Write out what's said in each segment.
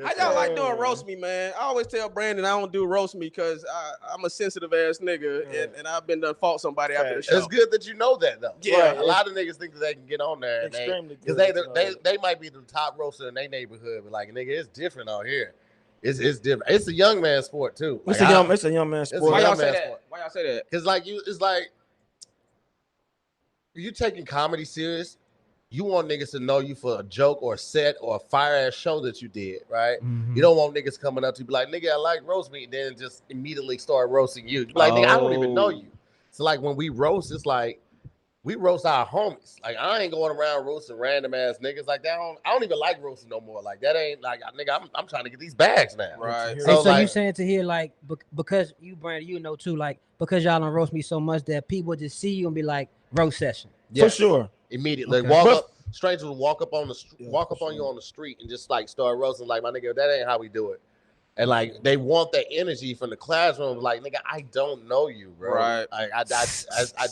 How y'all like doing roast me, man? I always tell Brandon I don't do roast me because I'm a sensitive ass nigga, and I've been done fought somebody after the show. It's good that you know that though. Yeah, a lot of niggas think that they can get on there because they might be the top roaster in their neighborhood, but like nigga, it's different out here. It's different. It's a young man sport too. It's a young man sport. Why y'all say that? Why y'all say that? Because like it's like you taking comedy serious. You want niggas to know you for a joke or a set or a fire ass show that you did, right? Mm-hmm. You don't want niggas coming up to you be like, nigga, I like roast meat, then just immediately start roasting you. Be like, nigga, I don't even know you. So like when we roast, it's like we roast our homies. Like I ain't going around roasting random ass niggas like that. I don't even like roasting no more. Like that ain't like nigga. I'm trying to get these bags now. Right. So like, you saying to hear like because you Brandon, you know too, like because y'all don't roast me so much that people just see you and be like roast session. Yes. For sure. Immediately walk up. Strangers will walk up on you on the street and just like start roasting like my nigga. That ain't how we do it. And like they want that energy from the classroom. Like nigga, I don't know you, bro. Right. I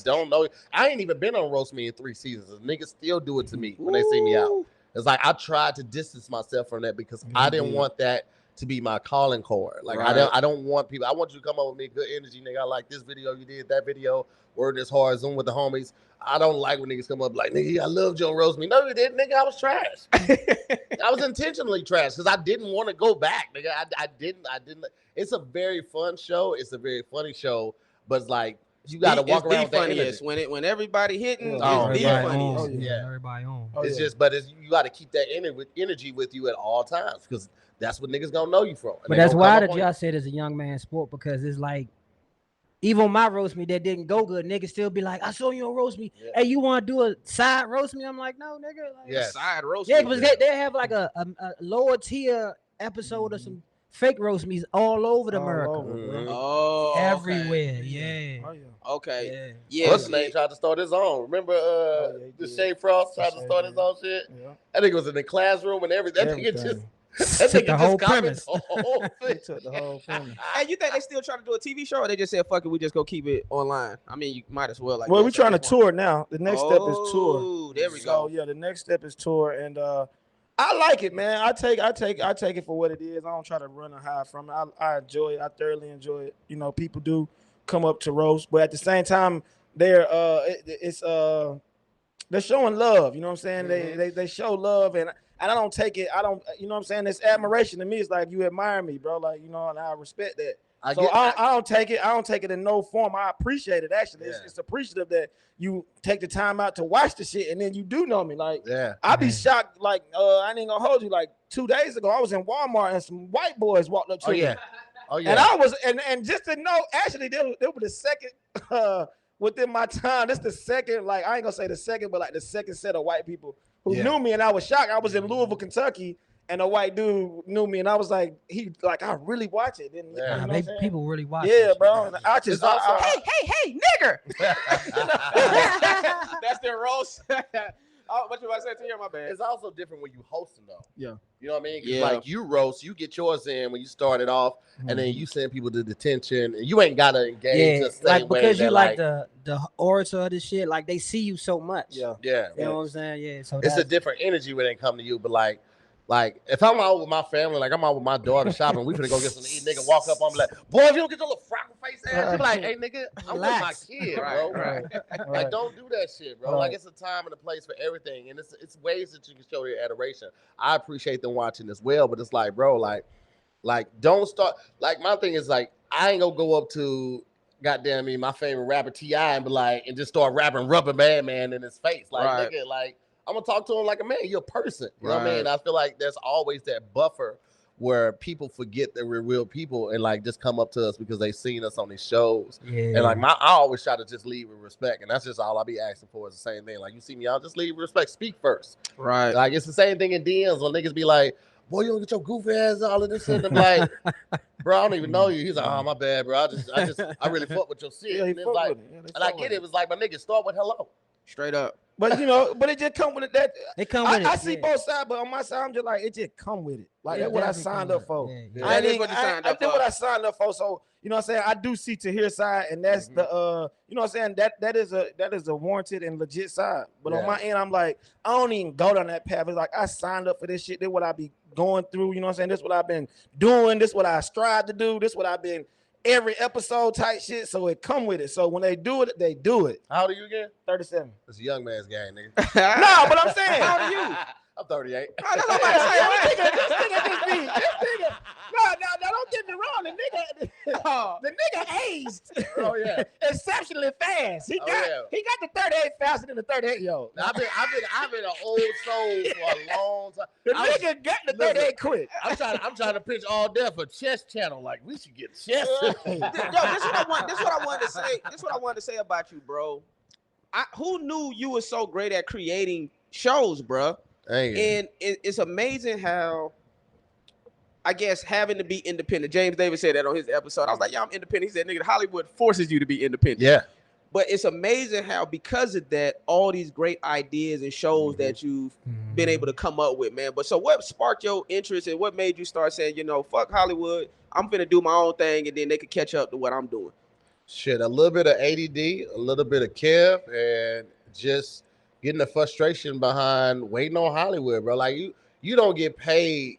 don't know. I ain't even been on roast me in 3 seasons. Niggas still do it to me when they see me out. It's like I tried to distance myself from that because I didn't want that to be my calling card. Like I don't want people. I want you to come up with me good energy, nigga. I like this video you did, that video, word this hard, Zoom with the homies. I don't like when niggas come up like, nigga, I love Joe roast me. No, you didn't, nigga. I was trash. I was intentionally trash because I didn't want to go back, nigga. I didn't. It's a very fun show. It's a very funny show, but it's like you got to walk around with that energy. When everybody hitting, it's the funniest. Everybody on. You got to keep that energy with you at all times because that's what niggas gonna know you from. But that's why that y'all said it's a young man sport because it's like. Even on my roast me that didn't go good, niggas still be like, I saw you on roast me. Yeah. Hey, you want to do a side roast me? I'm like, no, nigga. Like, side roast me. Yeah, because they have like a lower tier episode of some fake roast me's all over America. Oh, everywhere. Yeah. Oh, yeah. Okay. Yeah. What's the name tried to start his own? Remember the Shea Frost tried to start his own shit? Yeah. I think it was in the classroom and everything. That nigga just... That took the whole premise. Took the whole premise. Hey, you think they still trying to do a TV show, or they just said, "Fuck it, we just go keep it online"? I mean, you might as well. Like, well, we're trying to tour now. The next step is tour. There we go. So yeah, the next step is tour, and I like it, man. I take it for what it is. I don't try to run or hide from it. I enjoy it. I thoroughly enjoy it. You know, people do come up to roast, but at the same time, they're showing love. You know what I'm saying? Mm-hmm. They show love and I don't take it. I don't. You know what I'm saying? It's admiration to me. It's like you admire me, bro. Like you know, and I respect that. I don't take it. I don't take it in no form. I appreciate it. Actually, it's appreciative that you take the time out to watch the shit, and then you do know me. Like, I be shocked. Like, I ain't gonna hold you. Like 2 days ago, I was in Walmart and some white boys walked up to me. Oh yeah. And I was, and just to know, actually, they were the second within my time. This the second. Like, I ain't gonna say the second, but like the second set of white people who knew me, and I was shocked. I was in Louisville, Kentucky. And a white dude knew me, and I was like, I really watch it. And, you know people really watch it. Yeah, bro. And I just, hey, nigger. That's their roast. What you about to say to you? My bad. It's also different when you hosting though. Yeah. You know what I mean? Yeah. Like you roast, you get yours in when you start it off, and then you send people to detention, and you ain't gotta engage the same like way. Because you like the orator of this shit, like they see you so much. Yeah. You know what I'm saying? Yeah. So it's a different energy when they come to you, but like if I'm out with my family, like I'm out with my daughter shopping, we finna go get some to eat. Nigga walk up, I'm like, boy, if you don't get your little freckle face ass, you be like, hey nigga, I'm with my kid, bro. Right. Like don't do that shit, bro. Like it's a time and a place for everything, and it's ways that you can show your adoration. I appreciate them watching as well, but it's like, bro, like don't start. Like my thing is like I ain't gonna go up to goddamn me, my favorite rapper T.I. and be like, and just start rapping Rubber Man in his face, like nigga, like. I'm gonna talk to him like a man. You're a person. You know what I mean? I feel like there's always that buffer where people forget that we're real people and like just come up to us because they've seen us on these shows. Yeah. And like I always try to just lead with respect, and that's just all I be asking for is the same thing. Like you see me out, just lead with respect. Speak first. Right. Like it's the same thing in DMs when niggas be like, "Boy, you don't get your goof ass all of this shit." I'm like, "Bro, I don't even know you." He's like, "Oh, my bad, bro. I really fuck with your shit." And it's like, and I get it. It was like, my nigga, start with hello. Straight up. But but it just come with it. That it come with it. I see both sides, but on my side, I'm just like it just come with it. Like that's what I signed up for. I did what I signed up for. So you know what I'm saying? I do see Tahir's side, and that's the you know what I'm saying? That is a warranted and legit side. But on my end, I'm like, I don't even go down that path. It's like I signed up for this shit. This what I be going through. You know what I'm saying? This what I've been doing. This what I strive to do. This what I've been every episode type shit. So it come with it. So when they do it, they do it. How old are you again? 37. It's a young man's game, nigga. No, but I'm saying, how old are you? I'm 38. No, don't get me wrong. The nigga aged. Oh yeah, exceptionally fast. He got the 38 faster than the 38-year-old. I've been an old soul for a long time. The nigga got the 38 quick. I'm trying to pitch all day for Chess Channel. Like we should get Chess. Yo, this what I wanted to say. This what I wanted to say about you, bro. Who knew you were so great at creating shows, bro? And it's amazing how, I guess, having to be independent. James Davis said that on his episode. I was like, yeah, I'm independent. He said, nigga, Hollywood forces you to be independent. Yeah. But it's amazing how, because of that, all these great ideas and shows that you've been able to come up with, man. But so what sparked your interest and what made you start saying, fuck Hollywood, I'm finna do my own thing and then they could catch up to what I'm doing? Shit, a little bit of ADD, a little bit of Kev, and just getting the frustration behind waiting on Hollywood, bro. Like you don't get paid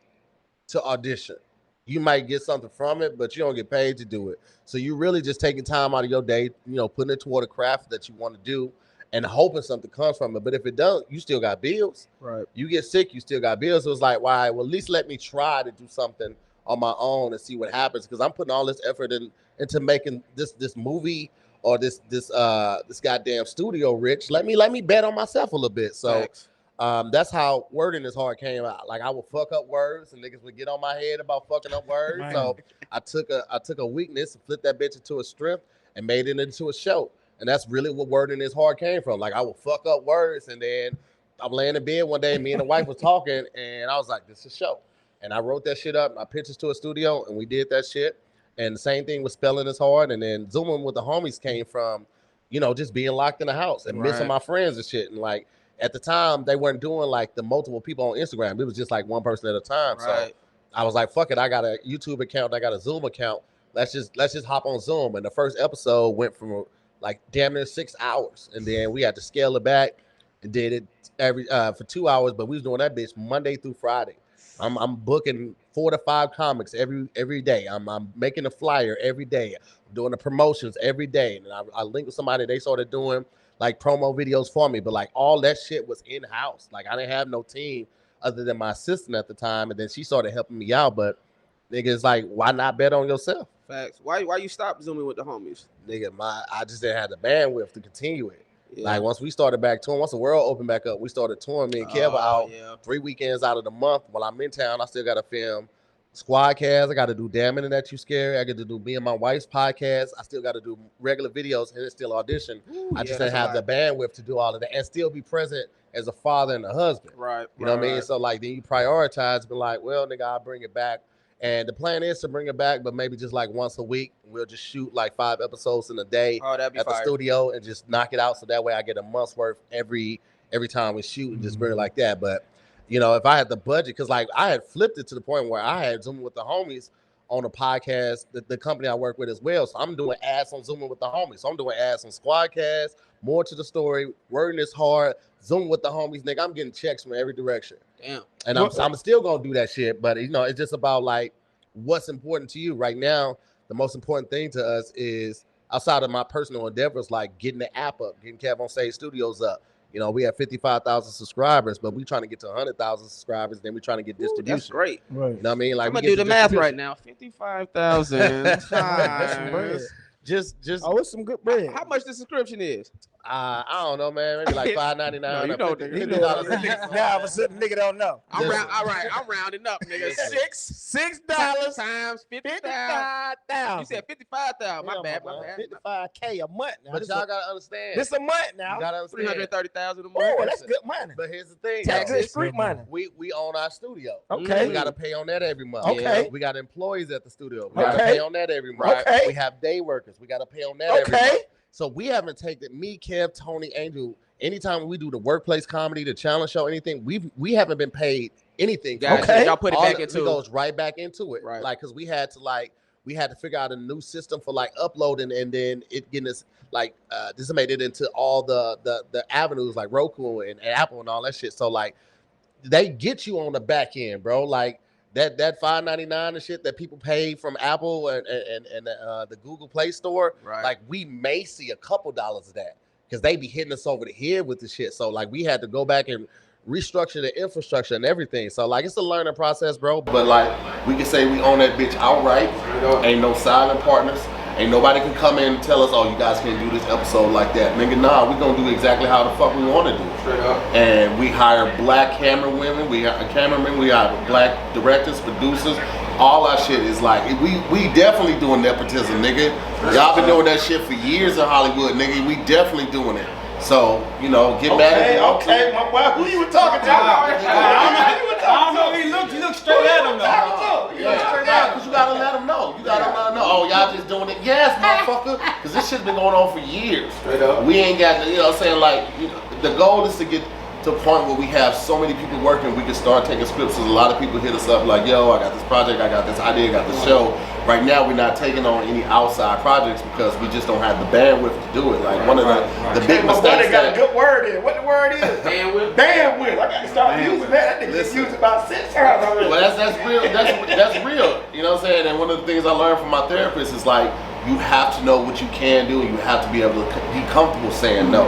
to audition. You might get something from it, but you don't get paid to do it. So you really just taking time out of your day, putting it toward a craft that you want to do and hoping something comes from it. But if it doesn't, you still got bills. Right. You get sick, you still got bills. So it's like, why? Well, at least let me try to do something on my own and see what happens. Because I'm putting all this effort into making this movie or this goddamn studio rich. Let me bet on myself a little bit. So that's how Wording Is Hard came out. Like I would fuck up words and niggas would get on my head about fucking up words. Man. So I took a weakness and flipped that bitch into a strength and made it into a show. And that's really what Wording Is Hard came from. Like I would fuck up words and then I'm laying in bed one day, me and the wife was talking and I was like, this is a show. And I wrote that shit up, I pitched it to a studio and we did that shit. And the same thing with Spelling Is Hard. And then Zooming with the Homies came from, just being locked in the house and missing my friends and shit. And like at the time, they weren't doing like the multiple people on Instagram. It was just like one person at a time. Right. So I was like, fuck it. I got a YouTube account. I got a Zoom account. Let's just hop on Zoom. And the first episode went from like damn near 6 hours. And then we had to scale it back and did it for 2 hours. But we was doing that bitch Monday through Friday. I'm booking 4 to 5 comics every day. I'm making a flyer every day, doing the promotions every day. And I linked with somebody, they started doing like promo videos for me, but like all that shit was in-house. Like I didn't have no team other than my assistant at the time. And then she started helping me out. But niggas like, why not bet on yourself? Facts. Why you stop Zooming with the Homies? Nigga, I just didn't have the bandwidth to continue it. Yeah. Like once we started back touring, once the world opened back up, we started touring. Me and Kev were out 3 weekends out of the month. While I'm in town, I still got to film Squadcast. I got to do Damn Internet You Scary. I got to do me and my wife's podcast. I still got to do regular videos and still audition. I just didn't have the bandwidth to do all of that and still be present as a father and a husband. Right. You know what I mean? So like then you prioritize, but like, well, nigga, I'll bring it back. And the plan is to bring it back, but maybe just like once a week. We'll just shoot like 5 episodes in a day at the studio and just knock it out. So that way I get a month's worth every time we shoot and just bring it like that. But, if I had the budget, because like I had flipped it to the point where I had Zooming with the Homies on a podcast, the company I work with as well. So I'm doing ads on Zooming with the Homies. So I'm doing ads on Squadcast, More to the Story, Wording Is Hard, Zooming with the Homies. Nigga, I'm getting checks from every direction. Damn. And I'm still going to do that shit. But, it's just about like what's important to you right now. The most important thing to us is outside of my personal endeavors, like getting the app up, getting Kev on Stage Studios up. We have 55,000 subscribers, but we trying to get to 100,000 subscribers. Then we trying to get distribution. That's great. Right. You know what I mean? Like I'm gonna do the math right now. 55,000 times. Just. Oh, it's some good bread. How much the subscription is? I don't know, man. Maybe like $5.99. No, you know, $50. Now I'm a nigga don't know. I'm rounding up, nigga. $6 times 55,000. You said 55,000. My bad. 55K a month. Now. But y'all gotta understand. This a month now. You gotta understand. 330,000 a month. Oh, that's good money. But here's the thing. Taxes, street money. We own our studio. Okay. We gotta pay on that every month. Okay. We got employees at the studio. We gotta pay on that every month. Okay. We have day workers. We gotta pay on that every month. So we haven't taken me, Kev, Tony, Angel. Anytime we do the workplace comedy, the challenge show, anything, we haven't been paid anything. Okay, y'all put it back into it goes right back into it, right? Like, because we had to figure out a new system for like uploading, and then it getting us like disseminated into all the avenues like Roku and Apple and all that shit. So like they get you on the back end, bro. Like that $5.99 and shit that people pay from Apple and the Google Play Store. Right. Like we may see a couple dollars of that because they be hitting us over the head with the shit. So like we had to go back and restructure the infrastructure and everything. So like it's a learning process, bro. But like we can say we own that bitch outright. Ain't no silent partners. Ain't nobody can come in and tell us, oh, you guys can't do this episode like that. Nigga, nah, we gonna do exactly how the fuck we want to do it. Straight up. And we hire black cameramen, we hire black directors, producers. All our shit is like, we definitely doing nepotism, nigga. Y'all been doing that shit for years in Hollywood, nigga. We definitely doing it. So, you know, get mad at me. Okay, my boy, who you were talking to? I don't know if he looked straight at him though. Yeah, because you gotta let them know. You gotta let them know. Oh, y'all just doing it. Yes, motherfucker. Because this shit's been going on for years. Straight up. We ain't got, you know what I'm saying? Like, you know, the goal is to get to a point where we have so many people working, we can start taking scripts. Because a lot of people hit us up like, yo, I got this project, I got this idea, I got this show. Right now, we're not taking on any outside projects because we just don't have the bandwidth to do it. Like one of the big mistakes. They got a good word in. What the word is? Bandwidth. Bandwidth. I got to start using that. That nigga used it about 6 times already. Well, that's real. That's real. You know what I'm saying? And one of the things I learned from my therapist is like, you have to know what you can do, and you have to be able to be comfortable saying no.